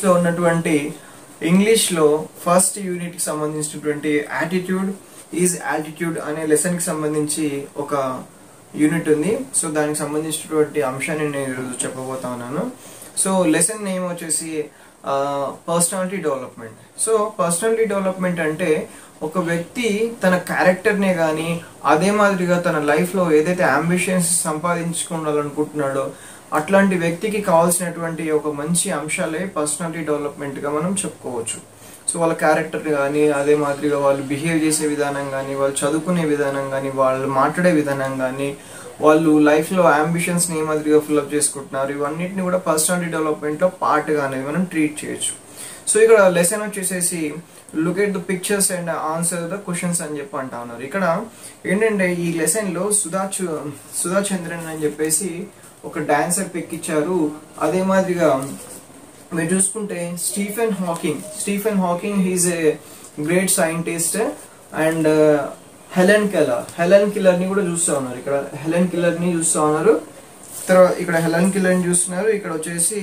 లో ఉన్నటువంటి ఇంగ్లీష్ లో ఫస్ట్ యూనిట్ కి సంబంధించినటువంటి యాటిట్యూడ్ ఈజ్ యాటిట్యూడ్ అనే లెసన్ కి సంబంధించి ఒక యూనిట్ ఉంది. సో దానికి సంబంధించినటువంటి అంశాన్ని నేను ఈరోజు చెప్పబోతా ఉన్నాను. సో లెసన్ నేమ్ వచ్చేసి personality development. So personality development అంటే ఒక వ్యక్తి తన క్యారెక్టర్నే కానీ అదే మాదిరిగా తన లైఫ్లో ఏదైతే అంబిషన్స్ సంపాదించుకోవాలనుకుంటున్నాడో అట్లాంటి వ్యక్తికి కావాల్సినటువంటి ఒక మంచి అంశాలే పర్సనాలిటీ డెవలప్మెంట్గా మనం చెప్పుకోవచ్చు. సో వాళ్ళ క్యారెక్టర్ కానీ అదే మాదిరిగా వాళ్ళు బిహేవ్ చేసే విధానం కానీ వాళ్ళు చదువుకునే విధానం కానీ వాళ్ళు మాట్లాడే విధానం కానీ వాళ్ళు లైఫ్లో అంబిషన్స్ని ఏ మాదిరిగా ఫిల్అప్ చేసుకుంటున్నారు ఇవన్నిటిని కూడా పర్సనాలిటీ డెవలప్మెంట్లో పార్ట్గా అనేది మనం ట్రీట్ చేయొచ్చు. సో ఇక్కడ లెసన్ వచ్చేసేసి look at the pictures and answer the questions అని చెప్పి అంటా ఉన్నారు. ఇక్కడ ఏంటంటే ఈ లెసన్లో సుధా చంద్రన్ అని చెప్పేసి ఒక డాన్సర్ పిక్ ఇచ్చారు. అదే మాదిరిగా మీరు చూసుకుంటే Stephen Hawking he's a great scientist and Helen Keller ని కూడా చూస్తూ ఉన్నారు. ఇక్కడ హెలెన్ కెల్లర్ ని చూస్తూ ఉన్నారు. తర్వాత ఇక్కడ హెలెన్ కెల్లర్ ని చూస్తున్నారు. ఇక్కడ వచ్చేసి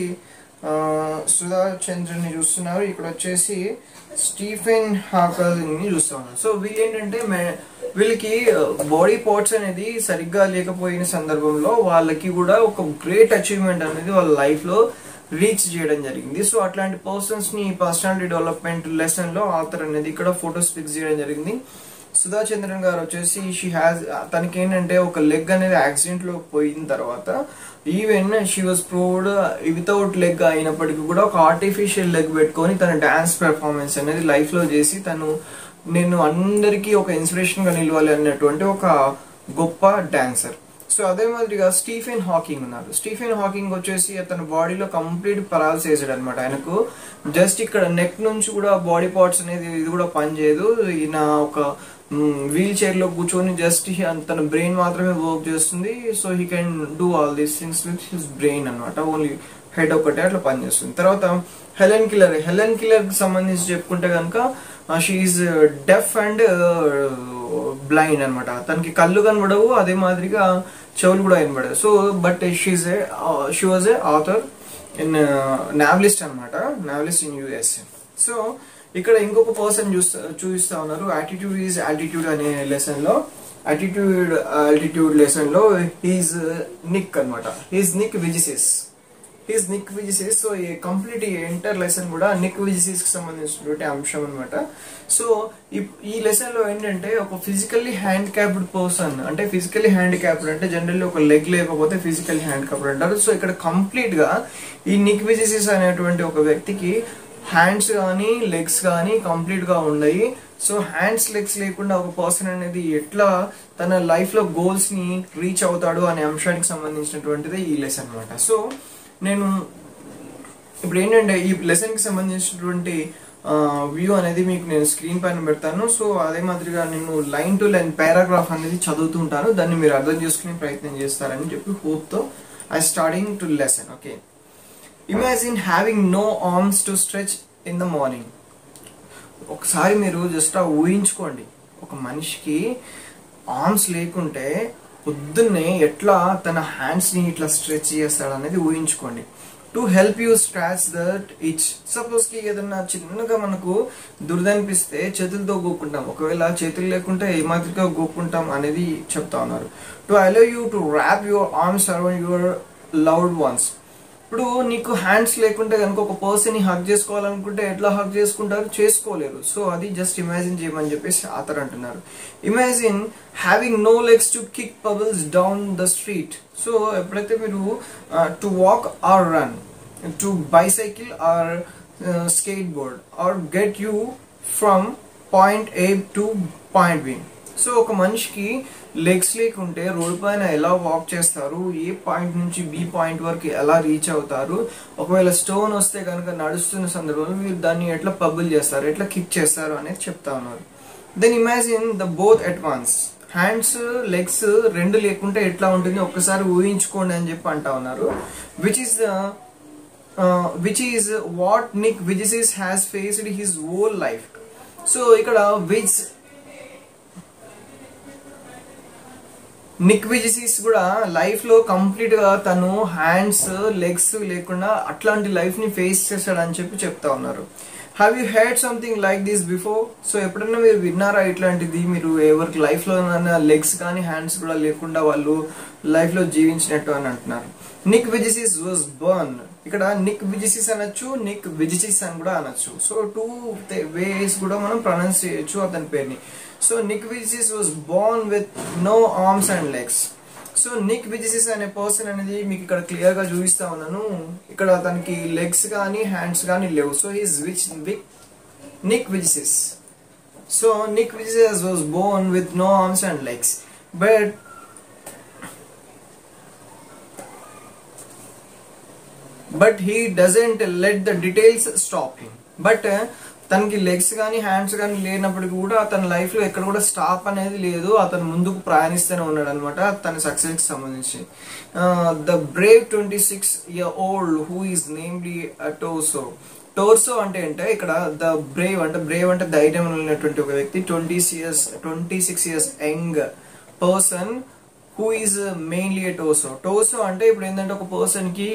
సుధా చంద్రన్ ని చూస్తున్నారు. ఇక్కడ వచ్చేసి స్టీఫెన్ హాకింగ్ ని చూస్తూ ఉన్నారు. సో వీళ్ళు ఏంటంటే వీళ్ళకి బాడీ పార్ట్స్ అనేది సరిగ్గా లేకపోయిన సందర్భంలో వాళ్ళకి కూడా ఒక గ్రేట్ అచీవ్మెంట్ అనేది వాళ్ళ లైఫ్ లో రీచ్ చేయడం జరిగింది. సో అట్లాంటి పర్సన్స్ ని పర్సనాలిటీ డెవలప్మెంట్ లెసన్ లో ఆథర్ అనేది ఇక్కడ ఫోటోస్ పిక్స్ చేయడం జరిగింది. సుధా చంద్రన్ గారు వచ్చేసి తనకి ఏంటంటే ఒక లెగ్ అనేది యాక్సిడెంట్ లో పోయిన తర్వాత even she was proved without leg అయినప్పటికీ కూడా ఒక ఆర్టిఫిషియల్ లెగ్ పెట్టుకొని తన డాన్స్ పెర్ఫార్మెన్స్ అనేది లైఫ్ లో చేసి నేను అందరికీ ఒక ఇన్స్పిరేషన్ గా నిలవాలి అన్నటువంటి ఒక గొప్ప డాన్సర్. సో అదే మాదిరిగా స్టీఫెన్ హాకింగ్ ఉన్నారు. స్టీఫెన్ హాకింగ్ వచ్చేసి అతని బాడీలో కంప్లీట్ పరాలసిస్ అనమాట. ఆయనకు జస్ట్ ఇక్కడ నెక్ నుంచి కూడా బాడీ పార్ట్స్ అనేది ఇది కూడా పనిచేయదు. ఈయన ఒక వీల్ చైర్ లో కూర్చొని జస్ట్ తన బ్రెయిన్ మాత్రమే వర్క్ చేస్తుంది. So he can do all these things with his brain అనమాట. ఓన్లీ హెడ్ ఒకటే అట్లా పనిచేస్తుంది. తర్వాత హెలెన్ కిల్లర్ కి సంబంధించి చెప్పుకుంటే కనుక షీఈస్ డెఫ్ అండ్ బ్లైండ్ అనమాట. తనకి కళ్ళు కనబడవు, అదే మాదిరిగా చెవులు కూడా కనబడవు. So but she was a author in novelist అనమాట, నావలిస్ట్ ఇన్ యుఎస్. సో ఇక్కడ ఇంకొక పర్సన్ చూపిస్తా ఉన్నారు. యాటిట్యూడ్ ఈజ్ ఆల్టిట్యూడ్ అనే లెసన్ లో ఆల్టిట్యూడ్ లెసన్ లో హీజ్ నిక్ అనమాట. He's Nick Vujicic. సో ఈ కంప్లీట్ ఎంటర్ లెసన్ కూడా నిక్ విజిసిస్ కి సంబంధించినటువంటి అంశం అనమాట. సో ఈ లెసన్ లో ఏంటంటే ఒక ఫిజికల్లీ హ్యాండిక్యాప్డ్ పర్సన్ అంటే ఫిజికల్లీ హ్యాండిక్యాప్డ్ అంటే జనరల్లీ ఒక లెగ్ లేకపోతే ఫిజికల్లీ హ్యాండిక్యాప్డ్ అంటారు. సో ఇక్కడ కంప్లీట్ గా ఈ నిక్ విజిసిస్ అనేటువంటి ఒక వ్యక్తికి హ్యాండ్స్ కానీ లెగ్స్ కానీ కంప్లీట్ గా ఉన్నాయి. సో హ్యాండ్స్ లెగ్స్ లేకుండా ఒక పర్సన్ అనేది ఎట్లా తన లైఫ్ లో గోల్స్ ని రీచ్ అవుతాడు అనే అంశానికి సంబంధించినటువంటిది ఈ లెసన్ అనమాట. సో నేను ఇప్పుడు ఏంటంటే ఈ లెసన్ కి సంబంధించినటువంటి వ్యూ అనేది మీకు నేను స్క్రీన్ పైన పెడతాను. సో అదే మాదిరిగా నేను లైన్ టు లైన్ పారాగ్రాఫ్ అనేది చదువుతుంటాను. దాన్ని మీరు అర్థం చేసుకునే ప్రయత్నం చేస్తారని చెప్పి హోప్ తో I starting to lesson. Okay. Imagine having no arms to stretch in the morning. ఒకసారి మీరు జస్ట్ ఊహించుకోండి, ఒక మనిషికి ఆర్మ్స్ లేకుంటే పొద్దున్నే ఎట్లా తన హ్యాండ్స్ ని ఇట్లా స్ట్రెచ్ చేస్తాడు అనేది ఊహించుకోండి. To help you scratch that ఇచ్. సపోజ్ కి ఏదన్నా చిన్నగా మనకు దురదనిపిస్తే చేతులతో గోక్కుంటాం, ఒకవేళ చేతులు లేకుంటే ఏ మాదిరిగా గోక్కుంటాం అనేది చెప్తా ఉన్నారు. To allow you to wrap your arms around your loved ones. ఇప్పుడు నీకు హ్యాండ్స్ లేకుంటే కనుక ఒక పర్సన్ ని హగ్ చేసుకోవాలనుకుంటే ఎట్లా హగ్ చేసుకుంటారు, చేసుకోలేరు. సో అది జస్ట్ ఇమాజిన్ చేయమని చెప్పేసి ఆథర్ అంటున్నారు. Imagine having no legs to kick pebbles down the street. So ఎప్పుడైతే మీరు to walk or run, to bicycle or skateboard or get you from point A to point B. So ఒక మనిషికి legs లేకుంటే road పైన ఎలా walk చేస్తారు, A point నుంచి B point వరకు ఎలా రీచ్ అవుతారు, ఒకవేళ స్టోన్ వస్తే కనుక నడుస్తున్న సందర్భంలో మీరు దాన్ని ఎట్లా పబుల్ చేస్తారు, ఎట్లా కిక్ చేస్తారు అనేది చెప్తా ఉన్నారు. Then imagine the both at once. Hands legs రెండు లేకుంటే ఎట్లా ఉంటుంది ఒక్కసారి ఊహించుకోండి అని చెప్పి అంటా ఉన్నారు. Which is what Nick Vujicic has faced his whole life. So ఇక్కడ నిక్ విజిసిస్ కూడా లైఫ్ లో కంప్లీట్ గా తను హ్యాండ్స్ లెగ్స్ లేకుండా అట్లాంటి లైఫ్ ని ఫేస్ చేశాడని చెప్పి చెప్తా ఉన్నారు. Have you heard something like this before? So ఎప్పుడైనా మీరు విన్నారా ఇట్లాంటిది? మీరు ఎవరికి లైఫ్ లో లెగ్స్ కానీ హ్యాండ్స్ కూడా లేకుండా వాళ్ళు లైఫ్ లో జీవించినట్టు అని అంటున్నారు. నిక్ విజిసిస్ వాజ్ బోర్న్, ఇక్కడ నిక్ విజిసిస్ అనొచ్చు, నిక్ విజిసిస్ అని కూడా అనొచ్చు. సో 2 వేస్ కూడా మనం ప్రొనౌన్స్ చేయొచ్చు అతని పేరుని. So Nick Vujicic was born with no arms and legs. So Nick Vujicic అనే పర్సన్ అనేది మీకు ఇక్కడ క్లియర్ గా చూపిస్తా ఉన్నాను. ఇక్కడ తనకి లెగ్స్ కానీ హ్యాండ్స్ కానీ లేవు. So he's Nick Vujicic. So Nick Vujicic was born with no arms and legs, but he doesn't let the details stop him. But తనకి లెగ్స్ కానీ హ్యాండ్స్ కానీ లేనప్పటికీ కూడా తన లైఫ్ లో ఎక్కడ కూడా స్టాప్ అనేది లేదు. అతను ముందుకు ప్రయాణిస్తూనే ఉన్నాడు అనమాట తన సక్సెస్ కి సంబంధించి. The Brave 26-year-old who is namely torso. Torso అంటే ఇక్కడ ద బ్రేవ్ అంటే ధైర్యం ఉన్నటువంటి ఒక వ్యక్తి, 26 years young person who is mainly A torso. Torso అంటే ఇప్పుడు ఏంటంటే ఒక పర్సన్ కి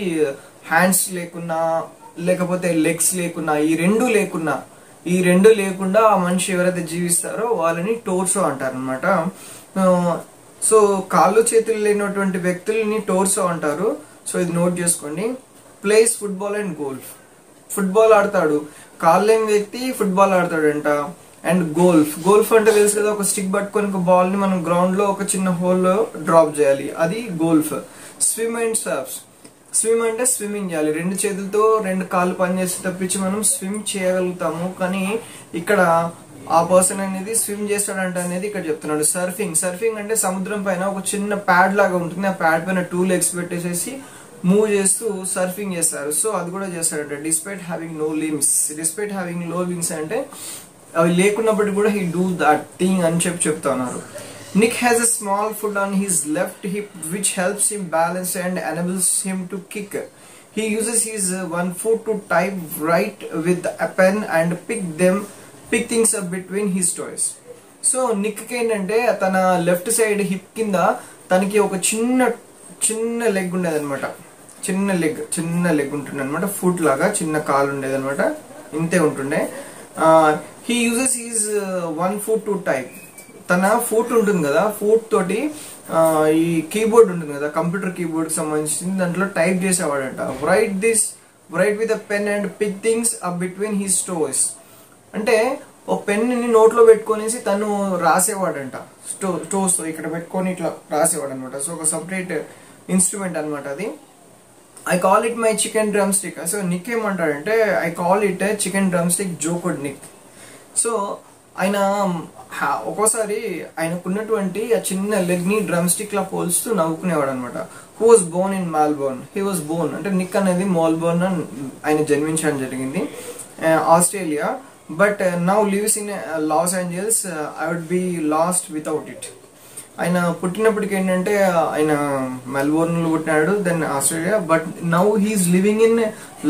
హ్యాండ్స్ లేకున్నా లేకపోతే లెగ్స్ లేకున్నా ఈ రెండు లేకుండా ఆ మనిషి ఎవరైతే జీవిస్తారో వాళ్ళని టోర్సో అంటారు అనమాట. సో కాళ్ళు చేతులు లేనటువంటి వ్యక్తుల్ని టోర్సో అంటారు. సో ఇది నోట్ చేసుకోండి. Place football and golf. Football ఆడతాడు, కాళ్ళు లేని వ్యక్తి ఫుట్బాల్ ఆడతాడంట. అండ్ గోల్ఫ్ అంటే తెలుసు కదా, ఒక స్టిక్ పట్టుకొని ఒక బాల్ ని మనం గ్రౌండ్ లో ఒక చిన్న హోల్ లో డ్రాప్ చేయాలి, అది golf. Swim and surfs. Swim అంటే స్విమ్మింగ్ చేయాలి, 2 చేతులతో 2 కాళ్ళు పనిచేసి తప్పించి మనం స్విమ్ చేయగలుగుతాము. కానీ ఇక్కడ ఆ పర్సన్ అనేది స్విమ్ చేస్తాడంట అనేది ఇక్కడ చెప్తున్నాడు. సర్ఫింగ్ అంటే సముద్రం పైన ఒక చిన్న ప్యాడ్ లాగా ఉంటుంది, ఆ ప్యాడ్ పైన 2 legs పెట్టేసేసి మూవ్ చేస్తూ సర్ఫింగ్ చేస్తారు. సో అది కూడా చేస్తాడంట. డిస్పైట్ హ్యావింగ్ నో లిమ్స్ అంటే అవి లేకున్నప్పటికీ కూడా హీ డూ దట్ థింగ్ అని చెప్తా ఉన్నారు. Nick has a small foot on his left hip which helps him balance and enables him to kick. He uses his one foot to type, write with a pen and pick things up between his toes. So Nick కి ఏంటంటే తన left side hip కింద తనకి ఒక చిన్న leg ఉండేది అనమాట. చిన్న లెగ్ ఉంటుండే అనమాట, ఫుట్ లాగా చిన్న కాలు ఉండేది అనమాట, ఇంతే ఉంటుండే. He uses his one foot to type. తన ఫుట్ ఉంటుంది కదా, ఫుట్ తోటి ఈ కీబోర్డ్ ఉంటుంది కదా, కంప్యూటర్ కీబోర్డ్ కి సంబంధించింది, దాంట్లో టైప్ చేసేవాడంట. Write with a pen and pick things up between his toes. అంటే ఒక పెన్ ని నోట్లో పెట్టుకొనేసి తను రాసేవాడంట, టోస్ తో ఇక్కడ పెట్టుకొని ఇట్లా రాసేవాడు అనమాట. సో ఒక సపరేట్ ఇన్స్ట్రుమెంట్ అనమాట అది. I call it my chicken drumstick. So Nick ఏమంటాడంటే I call it chicken drumstick joked Nick. So ఆయన ఒక్కోసారి ఆయనకున్నటువంటి ఆ చిన్న లెగ్ ని డ్రమ్ స్టిక్ లా పోల్స్తూ నవ్వుకునేవాడు అనమాట. Who was born in Melbourne. He was born అంటే నిక్ అనేది మెల్బోర్న్ ఆయన జన్మించడం జరిగింది, Australia. But now lives in Los Angeles. I would be lost without it. ఆయన పుట్టినప్పటికి ఏంటంటే ఆయన మెల్బోర్న్ లో పుట్టినాడు, then Australia. But now he's living in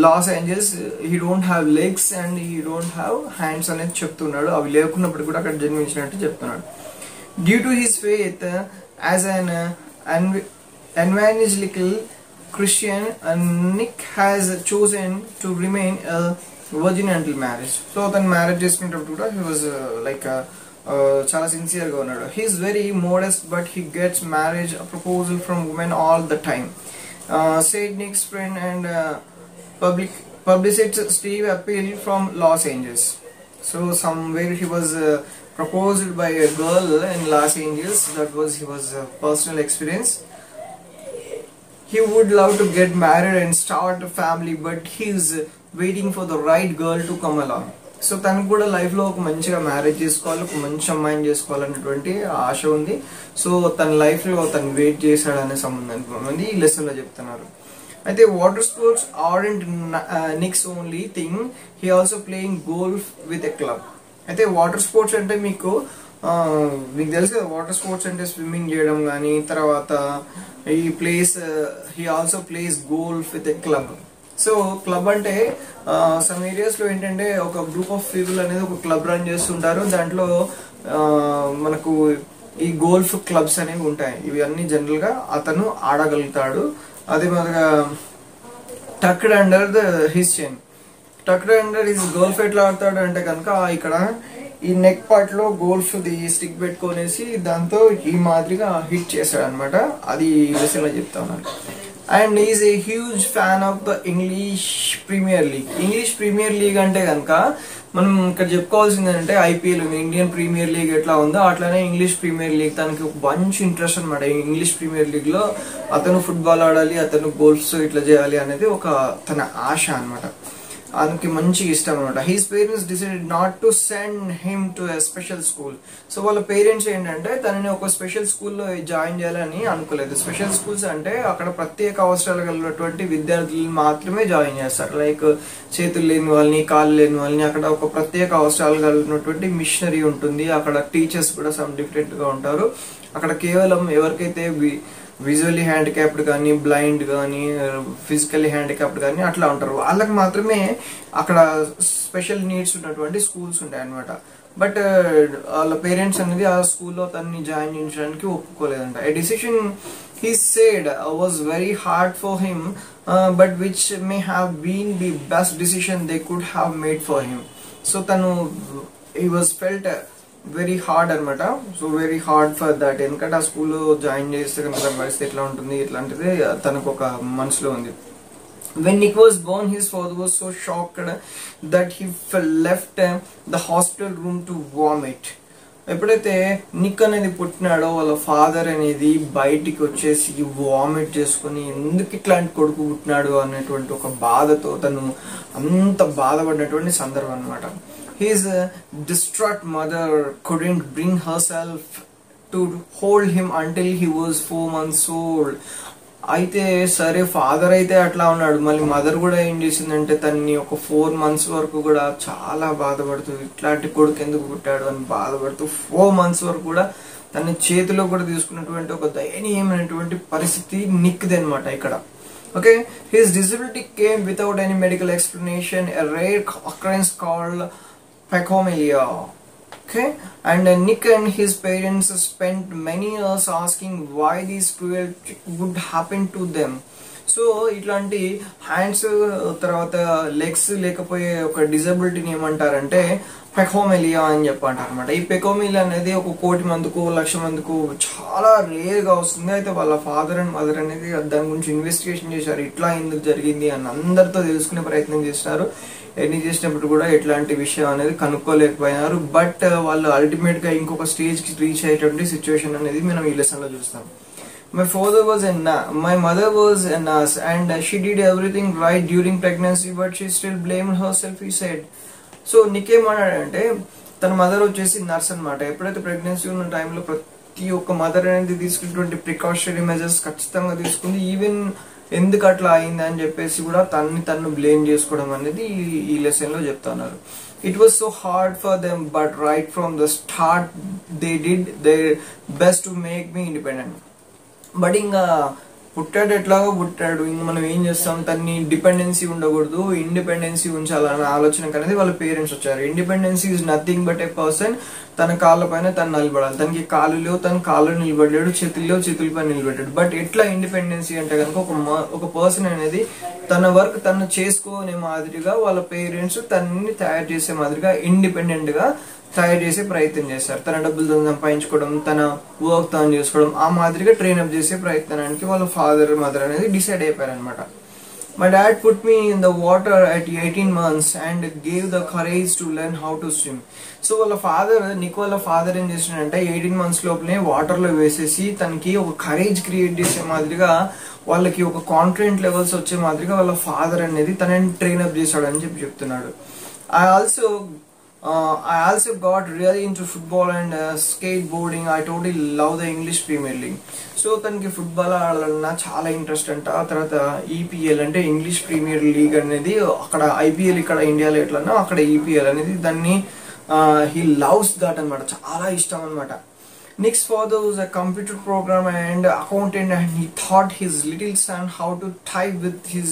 Los Angeles. He don't have legs and he don't have hands అనేది చెప్తున్నాడు. అవి లేకున్నప్పుడు కూడా అక్కడ జన్మించినట్టు చెప్తున్నాడు. Due to his faith as an evangelical Christian, Nick has chosen to remain a virgin until marriage. So then marriage చేసుకునేటప్పుడు కూడా he was చాలా సిన్సియర్ గా ఉన్నాడు. He's very modest but he gets marriage proposal from women all the time. said Nick's friend and publicist Steve Appel from Los Angeles. So somewhere he was proposed by a girl in Los Angeles. That was his personal experience. He would love to get married and start a family, but he's waiting for the right girl to come along. So తనకు కూడా life లో ఒక మంచిగా marriage చేసుకోవాలి, ఒక మంచి అమ్మాయిని చేసుకోవాలనేటువంటి ఆశ ఉంది. సో తన లైఫ్ లో తను వెయిట్ చేశాడనే సంబంధం ఈ లెసన్ లో చెప్తున్నారు. అయితే water sports aren't Nick's only thing, he also playing golf with a club. అయితే వాటర్ స్పోర్ట్స్ అంటే మీకు తెలుసు కదా, వాటర్ స్పోర్ట్స్ అంటే స్విమ్మింగ్ చేయడం కానీ, తర్వాత ఈ place he also place golf with a club. So club అంటే సమ్ ఏరియాస్ లో ఏంటంటే ఒక గ్రూప్ ఆఫ్ పీపుల్ అనేది ఒక క్లబ్ రన్ చేస్తుంటారు. దాంట్లో మనకు ఈ గోల్ఫ్ క్లబ్స్ అనేవి ఉంటాయి. ఇవి అన్ని జనరల్ గా అతను ఆడగలుగుతాడు. అదే మాదిరిగా tucked under his chain. Tucked under his golf ఎట్లా ఆడతాడు అంటే కనుక ఇక్కడ ఈ నెక్ పార్ట్ లో గోల్ఫ్ ది స్టిక్ పెట్టుకొనేసి దాంతో ఈ మాదిరిగా హిట్ చేశాడు అనమాట. అది విషయంలో చెప్తా ఉన్నాను. And is a huge fan of the English Premier League. English Premier League అంటే కనుక మనం ఇక్కడ చెప్పుకోవాల్సింది ఏంటంటే ఐపీఎల్ ఇండియన్ ప్రీమియర్ లీగ్ ఎట్లా ఉందో అట్లానే ఇంగ్లీష్ ప్రీమియర్ లీగ్ తనకి మంచి ఇంట్రెస్ట్ అనమాట. ఇంగ్లీష్ ప్రీమియర్ లీగ్ లో అతను ఫుట్బాల్ ఆడాలి, అతను గోల్ఫ్స్ ఇట్లా చేయాలి అనేది ఒక తన ఆశ అనమాట. అతనికి మంచి ఇష్టం అనమాట. His parents decided not to send him to a special school. So వాళ్ళ పేరెంట్స్ ఏంటంటే తనని ఒక స్పెషల్ స్కూల్లో జాయిన్ చేయాలని అనుకోలేదు. స్పెషల్ స్కూల్స్ అంటే అక్కడ ప్రత్యేక అవసరాలు కలిగినటువంటి విద్యార్థులను మాత్రమే జాయిన్ చేస్తారు. లైక్ చేతులు లేని వాళ్ళని, కాళ్ళు లేని వాళ్ళని, అక్కడ ఒక ప్రత్యేక అవసరాలు కలిగినటువంటి మిషనరీ ఉంటుంది. అక్కడ టీచర్స్ కూడా సమ్ డిఫరెంట్ గా ఉంటారు. అక్కడ కేవలం ఎవరికైతే విజువల్లీ హ్యాండిక్యాప్డ్ కానీ, బ్లైండ్ కానీ, ఫిజికల్లీ హ్యాండిక్యాప్డ్ కానీ అట్లా ఉంటారు, వాళ్ళకి మాత్రమే అక్కడ స్పెషల్ నీడ్స్ ఉన్నటువంటి స్కూల్స్ ఉంటాయి అనమాట. బట్ వాళ్ళ పేరెంట్స్ అనేది ఆ స్కూల్లో తనని జాయిన్ చేయించడానికి ఒప్పుకోలేదంట. ఏ decision he said was very hard for him, but which may have been the best decision they could have made for him. So tanu he was felt very hard అనమాట. So very hard for that. ఎందుకంటే ఆ స్కూల్లో join చేస్తే కనుక పరిస్థితి ఎట్లా ఉంటుంది ఇట్లాంటిది తనకు ఒక మనసులో ఉంది. When Nick was born, his father was so shocked that he left the hospital room to vomit. ఎప్పుడైతే నిక్ అనేది పుట్టినాడో వాళ్ళ ఫాదర్ అనేది బయటికి వచ్చేసి వామిట్ చేసుకుని ఎందుకు ఇట్లాంటి కొడుకు పుట్టినాడు అనేటువంటి ఒక బాధతో తను అంత బాధపడినటువంటి సందర్భం అనమాట. His distraught mother couldn't bring herself to hold him until he was 4 months old. అయితే సరే ఫాదర్ అయితే అట్లా ఉన్నాడు, మళ్ళీ మదర్ కూడా ఏం చేసిందంటే తన్ని ఒక 4 months వరకు కూడా చాలా బాధపడుతూ ఇట్లాంటి కొడుకు ఎందుకు పుట్టాడు అని బాధపడుతూ 4 months వరకు కూడా తన చేతిలో కూడా తీసుకున్నటువంటి ఒక దయనీయమైనటువంటి పరిస్థితి నిక్ది అనమాట ఇక్కడ. Okay, his disability came without any medical explanation, a rare occurrence called pachymelia. Okay, and Nick and his parents spent many years asking why these cruelty would happen to them. So ఇట్లాంటి hands తర్వాత legs లేకపోయే ఒక డిజబిలిటీని ఏమంటారంటే పెకోమెలియా అని చెప్పంటారు అనమాట. ఈ పెకోమెలియా అనేది 1 కోటి మందికి 1 లక్ష మందికి చాలా రేర్ గా వస్తుంది. అయితే వాళ్ళ ఫాదర్ అండ్ మదర్ అనేది దాని గురించి ఇన్వెస్టిగేషన్ చేశారు, ఇట్లా ఎందుకు జరిగింది అని అందరితో తెలుసుకునే ప్రయత్నం చేస్తున్నారు. ఎన్ని చేసినప్పుడు కూడా ఎట్లాంటి విషయం అనేది కనుక్కోలేకపోయినారు. బట్ వాళ్ళు అల్టిమేట్ గా ఇంకొక స్టేజ్ కి రీచ్ అయ్యేటువంటి సిచ్యువేషన్ అనేది మనం ఈ లెసన్ లో చూస్తాం. My mother was a nurse and she did everything right during pregnancy, but she still blamed herself, he said. So నీకేమన్నాడంటే తన మదర్ వచ్చేసి నర్స్ అనమాట. ఎప్పుడైతే ప్రెగ్నెన్సీ ఉన్న టైంలో ప్రతి ఒక్క మదర్ అనేది తీసుకున్నటువంటి ప్రికాషనరీ మెజర్స్ ఖచ్చితంగా తీసుకుంది. ఈవెన్ ఎందుకు అట్లా అయింది అని చెప్పేసి కూడా తను బ్లేమ్ చేసుకోవడం అనేది ఈ లెసన్ లో చెప్తున్నారు. It was so hard for them, but right from the start they did their best to make me independent. But ఇంకా పుట్టాడు ఎట్లాగో పుట్టాడు, ఇంకా మనం ఏం చేస్తాం, తన్ని డిపెండెన్సీ ఉండకూడదు, ఇండిపెండెన్సీ ఉంచాలన్న ఆలోచనకు అనేది వాళ్ళ పేరెంట్స్ వచ్చారు. Independency is nothing but A person తన కాళ్ళ పైన తను నిలబడాలి. తనకి కాళ్ళు లేవు, తన కాళ్ళు నిలబడ్డాడు, చేతులు లేవు, చేతులపై నిలబడ్డాడు. బట్ ఎట్లా ఇండిపెండెన్సీ అంటే కనుక ఒక పర్సన్ అనేది తన వర్క్ తను చేసుకునే మాదిరిగా వాళ్ళ పేరెంట్స్ తనని తయారు చేసే మాదిరిగా ఇండిపెండెంట్ గా తయారు చేసే ప్రయత్నం చేస్తారు. తన డబ్బులు సంపాదించుకోవడం, తన వర్క్ తాను చేసుకోవడం, ఆ మాదిరిగా ట్రైన్ అప్ చేసే ప్రయత్నానికి వాళ్ళ ఫాదర్ మదర్ అనేది డిసైడ్ అయిపోయారు అనమాట. My dad put me in the water at 18 months and gave the courage to learn how to swim. So వాళ్ళ ఫాదర్ ఏం చేసినాడంటే 18 months లోపలే వాటర్ లో వేసేసి తనకి ఒక కరేజ్ క్రియేట్ చేసే మాదిరిగా వాళ్ళకి ఒక కాన్ఫిడెంట్ లెవెల్స్ వచ్చే మాదిరిగా వాళ్ళ ఫాదర్ అనేది తనని ట్రైన్ అప్ చేశాడని చెప్తున్నాడు. I also got really into football and skateboarding. I totally love the English Premier League. So తనకి ఫుట్బాల్ ఆడాలన్నా చాలా ఇంట్రెస్ట్ అంట. తర్వాత ఈపీఎల్ అంటే ఇంగ్లీష్ ప్రీమియర్ లీగ్ అనేది, అక్కడ ఐపీఎల్ ఇక్కడ ఇండియాలో ఎట్లన్నా అక్కడ ఈపీఎల్ అనేది దాన్ని హీ లవ్స్ దట్ అనమాట, చాలా ఇష్టం అనమాట. Nick's father was a computer programmer and accountant, and he taught his little son how to type with his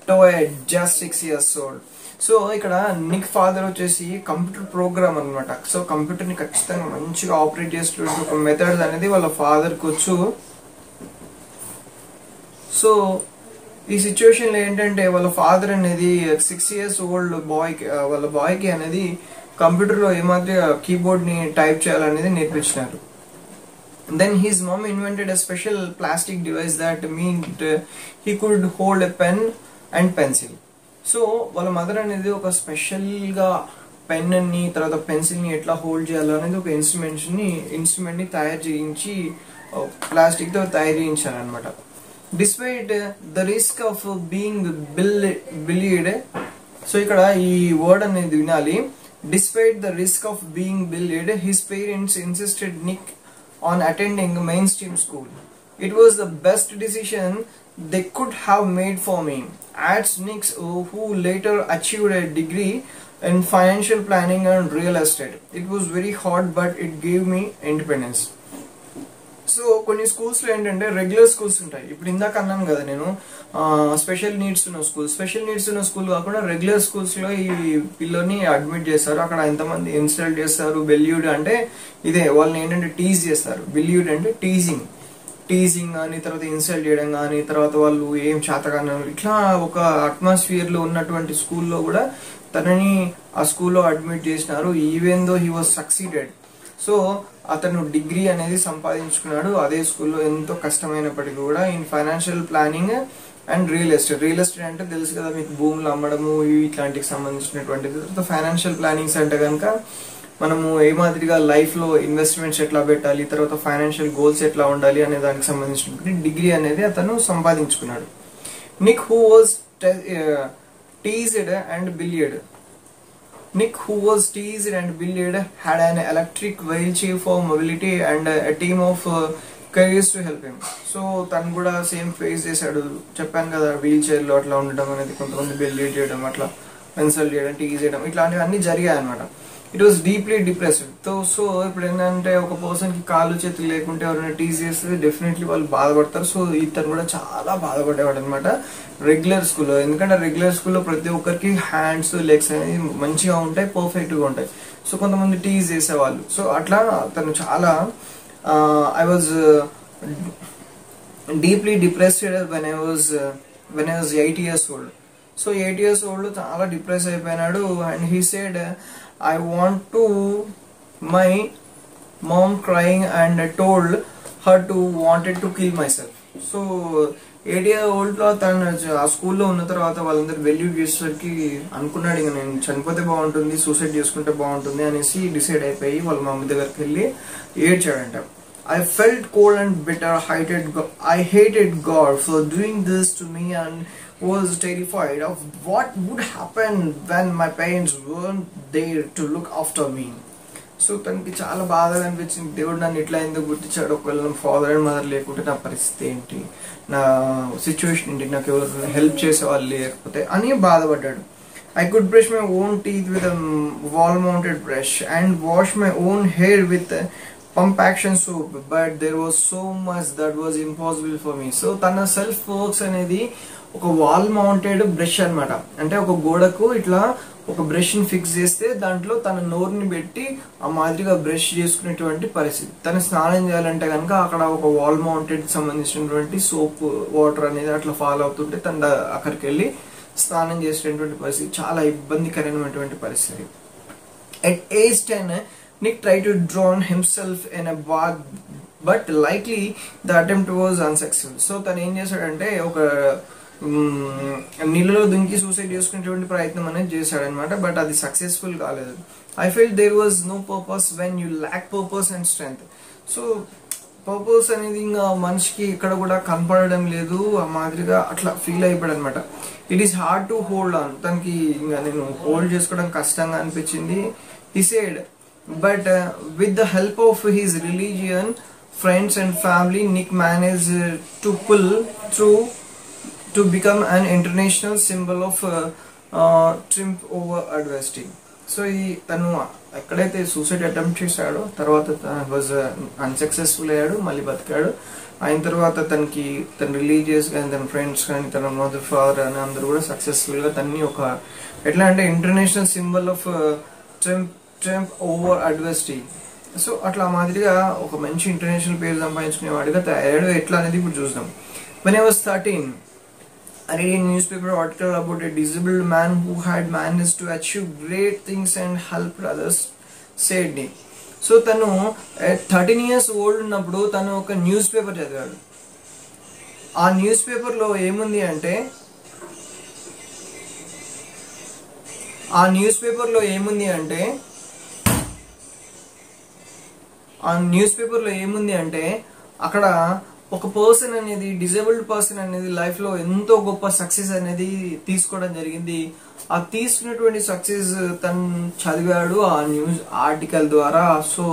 toy at just 6 years old. So ఇక్కడ నిక్ ఫాదర్ వచ్చేసి computer program అనమాట. So computer ని ఖచ్చితంగా మంచిగా operate చేసేటువంటి ఒక method అనేది వాళ్ళ ఫాదర్ కి వచ్చు. సో ఈ సిచ్యువేషన్ లో ఏంటంటే వాళ్ళ ఫాదర్ అనేది 6 years ఓల్డ్ బాయ్ వాళ్ళ బాయ్ కి అనేది కంప్యూటర్ లో ఏమాదిరిగా కీబోర్డ్ ని టైప్ చేయాలనేది నేర్పించినారు. Then his mom invented a special plastic device that meant he could hold a pen and pencil. So వాళ్ళ మదర్ అనేది ఒక స్పెషల్ గా పెన్ ని తర్వాత పెన్సిల్ ని ఎట్లా హోల్డ్ చేయాలో అనేది ఒక ఇన్స్ట్రుమెంట్ ని తయారు చేయించి ప్లాస్టిక్ తో తయారు చేయించారనమాట. Despite the risk of being bullied, so ఇక్కడ ఈ వర్డ్ అనేది వినాలి. Despite the risk of being bullied, his parents insisted Nick on attending mainstream school. It was the best decision they could have made for me, adds Nick, who later achieved a degree in financial planning and real estate. It was very hard, but it gave me independence. So కొన్ని schools లో ఏంటంటే regular schools ఉంటాయి. ఇప్పుడు ఇందాక అన్నాను కదా నేను special needs ఉన్న స్కూల్ కాకుండా రెగ్యులర్ స్కూల్స్ లో ఈ పిల్లని అడ్మిట్ చేస్తారు. అక్కడ ఎంతమంది ఇన్సల్ట్ చేస్తారు. బెల్యూడ్ అంటే ఇదే, వాళ్ళని ఏంటంటే టీజ్ చేస్తారు. బెల్యూడ్ అంటే టీజింగ్ కానీ, తర్వాత ఇన్సల్ట్ చేయడం కానీ, తర్వాత వాళ్ళు ఏం చేతగానే ఇట్లా ఒక అట్మాస్ఫియర్ లో ఉన్నటువంటి స్కూల్లో కూడా తనని ఆ స్కూల్లో అడ్మిట్ చేసినారు. Even though he was succeeded. So అతను డిగ్రీ అనేది సంపాదించుకున్నాడు అదే స్కూల్లో, ఎంతో కష్టమైనప్పటికీ కూడా. In financial planning and real estate అంటే తెలుసు కదా మీకు, భూములు అమ్మడము ఇట్లాంటికి సంబంధించినటువంటిది. తర్వాత ఫైనాన్షియల్ ప్లానింగ్స్ అంటే కనుక మనము ఏ మాదిరిగా లైఫ్ లో ఇన్వెస్ట్మెంట్స్ ఎట్లా పెట్టాలి, తర్వాత ఫైనాన్షియల్ గోల్స్ ఎట్లా ఉండాలి అనే దానికి సంబంధించినటువంటి డిగ్రీ అనేది అతను సంపాదించుకున్నాడు. Nick who was teased and bullied. Nick, who was teased and bullied, had an electric wheelchair for mobility and a team of careers to help him. So తను కూడా సేమ్ ఫేస్ చేశాడు. చెప్పాను కదా వీల్ చైర్ లో అట్లా ఉండడం అనేది, కొంతమంది బెల్లి చేయడం, అట్లా పెన్సిల్ చేయడం, టీజ్ చేయడం, ఇట్లాంటివి అన్ని జరిగాయి అనమాట. It was deeply depressed. So ఇప్పుడు ఏంటంటే ఒక పర్సన్ కి కాళ్ళు చేతులు లేకుంటే ఎవరైనా టీజ్ చేస్తే డెఫినెట్లీ వాళ్ళు బాధపడతారు. సో ఇతను కూడా చాలా బాధపడేవాడు అనమాట రెగ్యులర్ స్కూల్లో. ఎందుకంటే రెగ్యులర్ స్కూల్లో ప్రతి ఒక్కరికి హ్యాండ్స్ లెగ్స్ అనేది మంచిగా ఉంటాయి, పర్ఫెక్ట్ గా ఉంటాయి. సో కొంతమంది టీజ్ చేసేవాళ్ళు. సో అట్లా తను చాలా I was deeply depressed when I was 8 years old. So 8 years old చాలా డిప్రెస్ అయిపోయినాడు. And he said, I want to my mom crying and I told her to wanted to kill myself. So 8 years old లో తను ఆ స్కూల్లో ఉన్న తర్వాత వాళ్ళందరూ value చేసేసరికి అనుకున్నాడు, ఇంకా నేను చనిపోతే బాగుంటుంది, సూసైడ్ చేసుకుంటే బాగుంటుంది అనేసి డిసైడ్ అయిపోయి వాళ్ళ మమ్మీ దగ్గరికి వెళ్ళి ఏడ్చాడంట. I felt cold and bitter. I hated God for doing this to me and was terrified of what would happen when my parents weren't there to look after me. So తనకి చాలా బాధగా అనిపించింది, దేవుడు నన్ను ఇట్లా ఎందుకు గుర్తించాడు, ఒకవేళ ఫాదర్ అండ్ మదర్ లేకుంటే నా పరిస్థితి ఏంటి, నా సిచ్యువేషన్ ఏంటి, నాకు ఎవరు హెల్ప్ చేసే వాళ్ళు లేకపోతే అని బాధపడ్డాడు. I could brush my own teeth with a wall mounted brush and wash my own hair with pump action soap, but there was so much that was impossible for me. So తన self works అనేది ఒక wall mounted brush అనమాట. అంటే ఒక గోడకు ఇట్లా ఒక brush ని ఫిక్స్ చేస్తే దాంట్లో తన నోరుని పెట్టి ఆ మాదిరిగా బ్రష్ చేసుకునేటువంటి పరిస్థితి. తను స్నానం చేయాలంటే కనుక అక్కడ ఒక వాల్ మౌంటెడ్ సంబంధించినటువంటి సోప్ వాటర్ అనేది అట్లా ఫాలో అవుతుంటే తను అక్కడికి వెళ్ళి స్నానం చేసేటువంటి పరిస్థితి, చాలా ఇబ్బందికరమైనటువంటి పరిస్థితి. At age 10, Nick tried to drown himself in a bath, but likely the attempt was unsuccessful. So తను ఏం చేశాడంటే ఒక నీళ్ళలో దుంకి సూసైడ్ చేసుకునేటువంటి ప్రయత్నం అనేది చేశాడనమాట, బట్ అది సక్సెస్ఫుల్ కాలేదు. I feel there was no purpose when you lack purpose and strength. So purpose అనేది ఇంకా మనిషికి ఇక్కడ కూడా కనపడడం లేదు, ఆ మాదిరిగా అట్లా ఫీల్ అయిపోయాడు అనమాట. It is hard to hold on. తనకి ఇంకా నేను హోల్డ్ చేసుకోవడం కష్టంగా అనిపించింది. He said, but with the help of his religion, friends and family, Nick managed to pull through to become an international symbol of triumph over adversity. So ఈ తను ఎక్కడైతే suicide attempt చేశాడో తర్వాత వాజ్ అన్సక్సెస్ఫుల్ అయ్యాడు, మళ్ళీ బతికాడు. అయిన తర్వాత తన రిలీజియస్ కానీ తన ఫ్రెండ్స్ కానీ తన మదర్ ఫాదర్ అని అందరూ కూడా సక్సెస్ఫుల్ గా తన్ని ఒక ఎట్లా అంటే international symbol of Trump over adversity. So అట్లా మాదిరిగా ఒక మంచి ఇంటర్నేషనల్ పేరు సంపాదించుకునేవాడిగా తయారయ్యాడు. ఎట్లా అనేది ఇప్పుడు చూద్దాం. When I was 13, I read a newspaper article about a disabled man who had managed to achieve great things and help others, said he. So తను 13 years ఓల్డ్ ఉన్నప్పుడు తను ఒక న్యూస్ పేపర్ చదివాడు. ఆ న్యూస్ పేపర్లో ఏముంది అంటే ఆ న్యూస్ పేపర్లో ఏముంది అంటే అక్కడ ఒక పర్సన్ అనేది డిజేబుల్డ్ పర్సన్ అనేది లైఫ్ లో ఎంతో గొప్ప సక్సెస్ అనేది తీసుకోవడం జరిగింది. ఆ తీసుకున్నటువంటి సక్సెస్ తను చదివాడు ఆ న్యూస్ ఆర్టికల్ ద్వారా. సో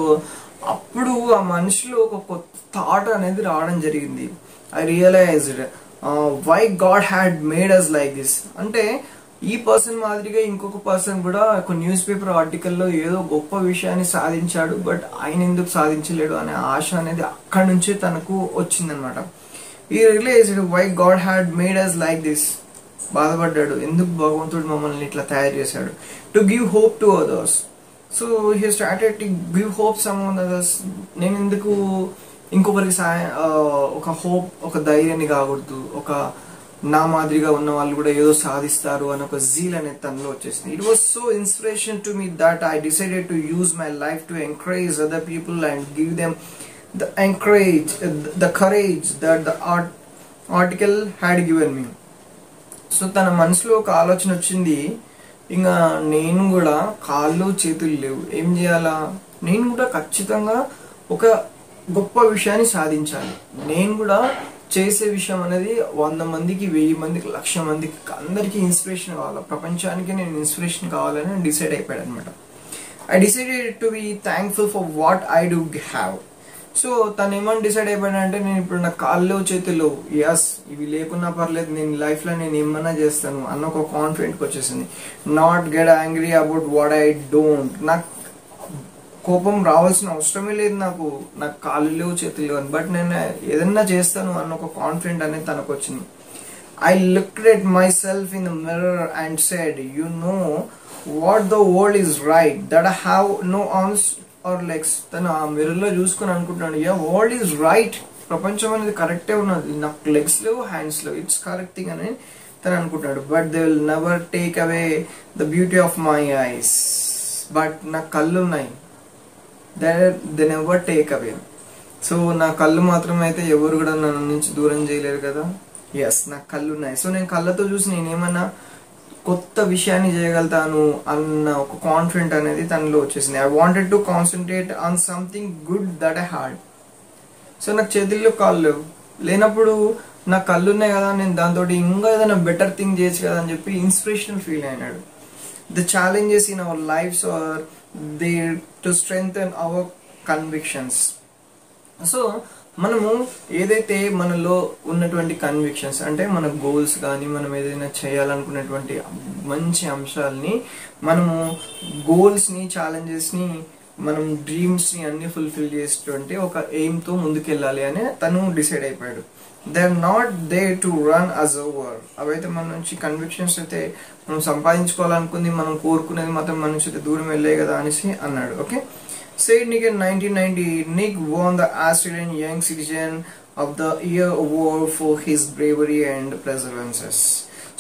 అప్పుడు ఆ మనిషిలో ఒక కొత్త థాట్ అనేది రావడం జరిగింది. I realised why God had made us like this. అంటే ఈ పర్సన్ మాదిరిగా ఇంకొక పర్సన్ కూడా ఒక న్యూస్ పేపర్ ఆర్టికల్లో ఏదో గొప్ప విషయాన్ని సాధించాడు, బట్ ఆయన ఎందుకు సాధించలేడు అనే ఆశ అనేది అక్కడి నుంచే తనకు వచ్చిందనమాట. ఈ realised why God had made us like this. బాధపడ్డాడు, ఎందుకు భగవంతుడు మమ్మల్ని ఇట్లా తయారు చేశాడు. To give hope to others. So he started to give hope some others. నేను ఎందుకు ఇంకొకరికి ఒక హోప్, ఒక ధైర్యాన్ని కాకూడదు, ఒక నా మాదిరిగా ఉన్న వాళ్ళు కూడా ఏదో సాధిస్తారు అని ఒక జీల్ అనేది తనలో వచ్చేసింది. It was so inspiration to me that I decided to use my life to encourage other people and give them the courage that the article had given me. So తన మనసులో ఒక ఆలోచన వచ్చింది, ఇంకా నేను కూడా కాళ్ళు చేతులు లేవు, ఏం చేయాలా, నేను కూడా ఖచ్చితంగా ఒక గొప్ప విషయాన్ని సాధించాలి, నేను కూడా చేసే విషయం అనేది 100 మందికి 1000 మందికి 1,00,000 మందికి అందరికీ ఇన్స్పిరేషన్ కావాలి, ప్రపంచానికి నేను ఇన్స్పిరేషన్ కావాలని డిసైడ్ అయిపోయాడు అనమాట. I decided to be thankful for what I do have. So తను ఏమని డిసైడ్ అయిపోయాడంటే, నేను ఇప్పుడు నా కాళ్ళు చేతులు ఎస్ ఇవి లేకున్నా పర్లేదు, నేను లైఫ్లో నేను ఏమన్నా చేస్తాను అన్న ఒక కాన్ఫిడెంట్కి వచ్చేసింది. Not get angry about what I don't. నాకు కోపం రావాల్సిన అవసరమే లేదు, నాకు కాళ్ళు లేవు చేతులు లేవు అని, బట్ నేను ఏదన్నా చేస్తాను అన్న ఒక కాన్ఫిడెంట్ అనేది తనకు వచ్చింది. I looked at myself in the mirror and said, you know what the world is right that I have no arms or legs. తను ఆ మిర్రర్ లో చూసుకొని అనుకుంటున్నాడు, యా వరల్డ్ ఈస్ రైట్, ప్రపంచం అనేది కరెక్టే ఉన్నది, నాకు లెగ్స్ లేవు హ్యాండ్స్ లేవు, ఇట్స్ కరెక్ట్ థింగ్ అని తను అనుకుంటాడు. But they will never take away the beauty of my eyes. But నాకు కళ్ళు ఉన్నాయి, they never take away. So నా కళ్ళు మాత్రం అయితే ఎవరు కూడా నన్ను నుంచి దూరం చేయలేరు కదా. ఎస్ నాకు కళ్ళు ఉన్నాయి, సో నేను కళ్ళతో చూసి నేనేమన్నా కొత్త విషయాన్ని చేయగలుగుతాను అన్న ఒక కాన్ఫిడెంట్ అనేది తనలో వచ్చేసింది. I wanted to concentrate on something good that I had. So నాకు చేతుల్లో కాళ్ళు లేనప్పుడు నాకు కళ్ళు ఉన్నాయి కదా, నేను దాంతో ఇంకా ఏదైనా బెటర్ థింగ్ చేయొచ్చు కదా అని చెప్పి ఇన్స్పిరేషనల్ ఫీల్ అయినాడు. The challenges in our lives are there to strengthen our convictions. So మనము ఏదైతే మనలో ఉన్నటువంటి కన్విక్షన్స్ అంటే మన గోల్స్ కానీ మనం ఏదైనా చేయాలనుకున్నటువంటి మంచి అంశాలని మనము గోల్స్ని ఛాలెంజెస్ని మనం డ్రీమ్స్ని అన్ని ఫుల్ఫిల్ చేసేటువంటి ఒక ఎయిమ్తో ముందుకెళ్ళాలి అని తను డిసైడ్ అయిపోయాడు. They are not there to run us over. అవైతే మన నుంచి కన్విక్షన్స్ అయితే మనం సంపాదించుకోవాలనుకుంది, మనం కోరుకునేది మాత్రం మన నుంచి అయితే దూరం వెళ్ళాయి కదా అనేసి అన్నాడు. Okay. Said Nick in 1990, Nick won the Australian Young Citizen of the Year award for his bravery and perseverance.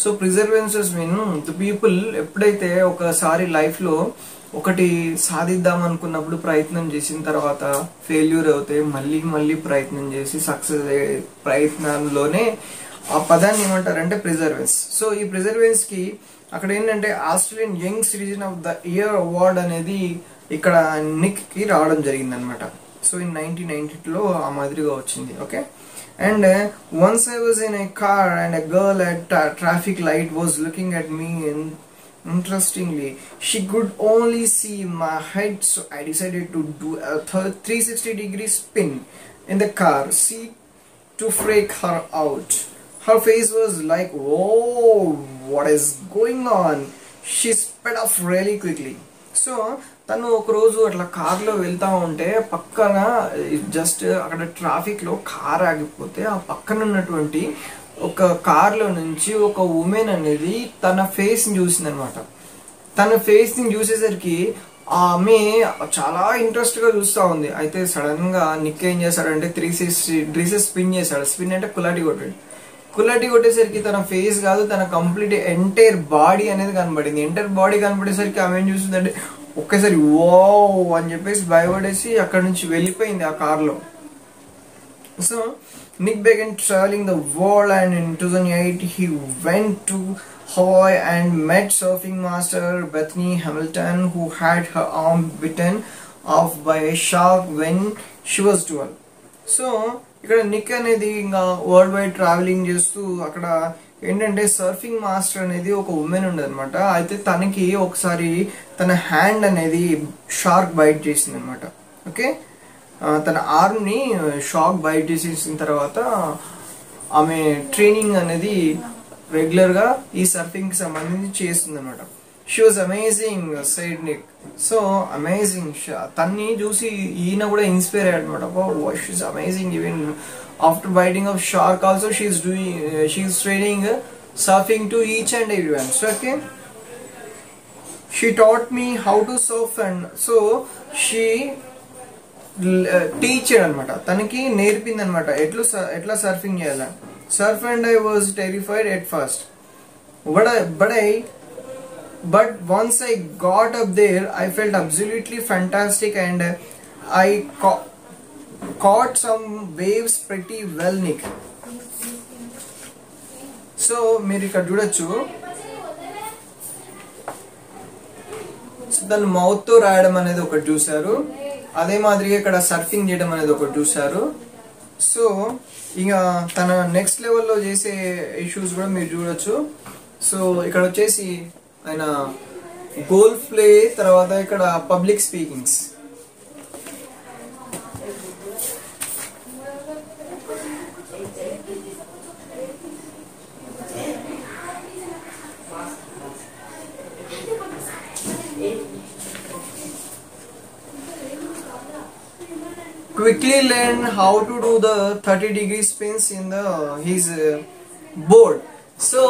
So perseverance mean the people ఎప్పుడైతే ఒకసారి లైఫ్ లో ఒకటి సాధిద్దాం అనుకున్నప్పుడు ప్రయత్నం చేసిన తర్వాత ఫెయిల్యూర్ అవుతే మళ్ళీ ప్రయత్నం చేసి సక్సెస్ ప్రయత్నంలోనే ఆ పదాన్ని ఏమంటారంటే ప్రిజర్వెన్స్. సో ఈ ప్రిజర్వెన్స్ కి అక్కడ ఏంటంటే Australian young citizen of the year award అనేది ఇక్కడ నిక్ కి రావడం జరిగింది అనమాట. సో ఇన్ 1992లో ఆ మాదిరిగా వచ్చింది. Okay. And once I was in a car and a girl at traffic light was looking at me interestingly. She could only see my head, so I decided to do a 360-degree spin in the car seat to freak her out. Her face was like, whoa, what is going on? She sped off really quickly. So తను ఒక రోజు అట్లా కార్లో వెళ్తా ఉంటే పక్కన just అక్కడ traffic లో కార్ ఆగిపోతే ఆ పక్కన ఉన్నటువంటి ఒక కార్లో నుంచి ఒక ఉమెన్ అనేది తన ఫేస్ ని చూసిందనమాట. తన ఫేస్ ని చూసేసరికి ఆమె చాలా ఇంట్రెస్ట్ గా చూస్తా ఉంది. అయితే సడన్ గా నిక్ ఏం చేశాడంటే 360 స్పిన్ చేశాడు. స్పిన్ అంటే కులాటి కొట్టేసరికి తన ఫేస్ కాదు, తన కంప్లీట్ ఎంటైర్ బాడీ అనేది కనబడింది. ఎంటైర్ బాడీ కనబడేసరికి ఆమె ఏం చూసిందంటే ఒక్కసారి వావ్ అని చెప్పేసి భయపడేసి అక్కడ నుంచి వెళ్ళిపోయింది ఆ కార్లో. So Nick began traveling the world, and in 2008 he went to Hawaii and met surfing master Bethany Hamilton, who had her arm bitten off by a shark when she was 12. So ఇక్కడ Nick అనేది ఇంకా world wide travelling చేస్తూ అక్కడ ఏంటంటే surfing master అనేది ఒక women ఉండదు అనమాట. అయితే తనకి ఒకసారి తన హ్యాండ్ అనేది షార్క్ బైట్ చేసింది అనమాట. ఓకే, తన ఆర్మ్ ని షార్క్ బైట్ చేసేసిన తర్వాత ఆమె ట్రైనింగ్ అనేది రెగ్యులర్ గా ఈ సర్ఫింగ్ కి సంబంధించి చేస్తుంది అనమాట. She was amazing side Nick. So amazing, తన్ని చూసి ఈయన కూడా ఇన్స్పైర్ అయ్యాడు అనమాట. She's amazing. Even after biting of shark also she's training surfing to each and every one. So okay, she taught me how to surf and so she teacher అనమాట. తనకి నేర్పింది అనమాట ఎట్లా సర్ఫింగ్ చేయాలి. Surf and I was terrified at first, but once I got up there I felt absolutely fantastic, and I caught some waves pretty well, Nick. So మీరు ఇక్కడ చూడొచ్చు, దాని మౌత్ తో రాయడం అనేది ఒకటి చూసారు, అదే మాదిరిగా ఇక్కడ సర్ఫింగ్ చేయడం అనేది ఒకటి చూసారు. సో ఇక తన నెక్స్ట్ లెవెల్లో చేసే ఇష్యూస్ కూడా మీరు చూడొచ్చు. సో ఇక్కడ వచ్చేసి ఆయన గోల్ఫ్ ప్లే, తర్వాత ఇక్కడ public స్పీకింగ్స్. Quickly learn how to do the 30-degree spins in his board. So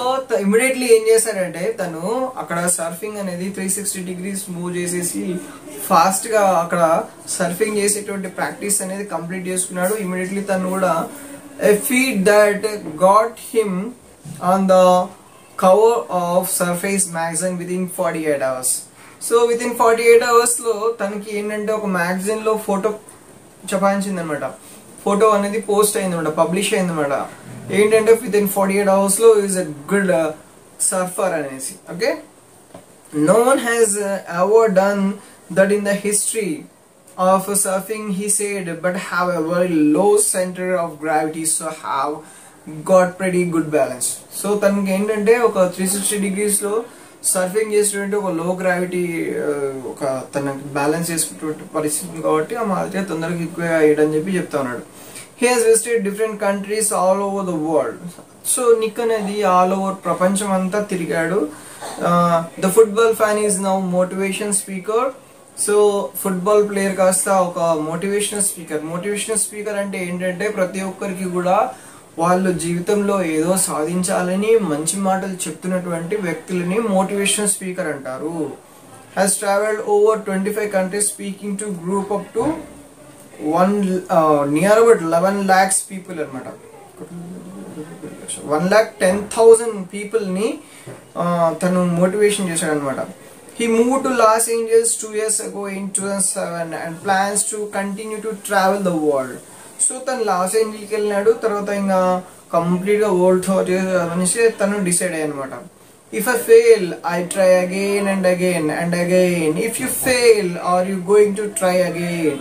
immediately ఏం చేశాడంటే తను అక్కడ సర్ఫింగ్ అనేది 360 degrees మూవ్ చేసేసి ఫాస్ట్ గా అక్కడ సర్ఫింగ్ చేసేటువంటి ప్రాక్టీస్ అనేది కంప్లీట్ చేసుకున్నాడు. ఇమీడియట్లీ తను కూడా a feat that got him on the cover of Surface magazine within 48 hours. So within 48 hours లో తనకి ఏంటంటే ఒక మ్యాగజైన్ లో ఫోటో చపాయించింది అనమాట. ఫోటో అనేది పోస్ట్ అయింది అనమాట, పబ్లిష్ అయింది అనమాట. ఏంటంటే విత్ ఇన్ 48 hours లో ఈజ్ ఎ గుడ్ సర్ఫర్ అనేసి. Okay, no one has ever done that in the history of surfing, he said, but have a very low centre of gravity, so have got pretty good balance. So తనకి ఏంటంటే ఒక 360 degrees లో surfing చేసేటువంటి ఒక లో gravity ఒక తనకి balance చేసుకునేటువంటి పరిస్థితి కాబట్టి ఆ మాదిరిగా తొందరగా ఎక్కువ అయ్యడం చెప్పి చెప్తా ఉన్నాడు. He has visited different countries all over the world. So Nick అనేది ఆల్ ఓవర్ ప్రపంచం అంతా తిరిగాడు. The football fan is now motivation speaker. So football player కాస్త ఒక మోటివేషనల్ స్పీకర్ అంటే ఏంటంటే ప్రతి ఒక్కరికి కూడా వాళ్ళు జీవితంలో ఏదో సాధించాలని మంచి మాటలు చెప్తున్నటువంటి వ్యక్తులని మోటివేషనల్ స్పీకర్ అంటారు. Has traveled over 25 countries speaking to group up to near about 11 lakhs people అనమాట. 1,10,000 people ని తను మోటివేషన్ చేశాడు అనమాట. He moved to Los Angeles 2 years ago in 2007 and plans to continue to travel the world. So తను loss ఏంజల్స్కి వెళ్ళినాడు, తర్వాత ఇంకా complete గా world tour అనేసి తను డిసైడ్ అయ్యాడు అనమాట. If I fail, I try again and again and again. If you fail, are you going to try again?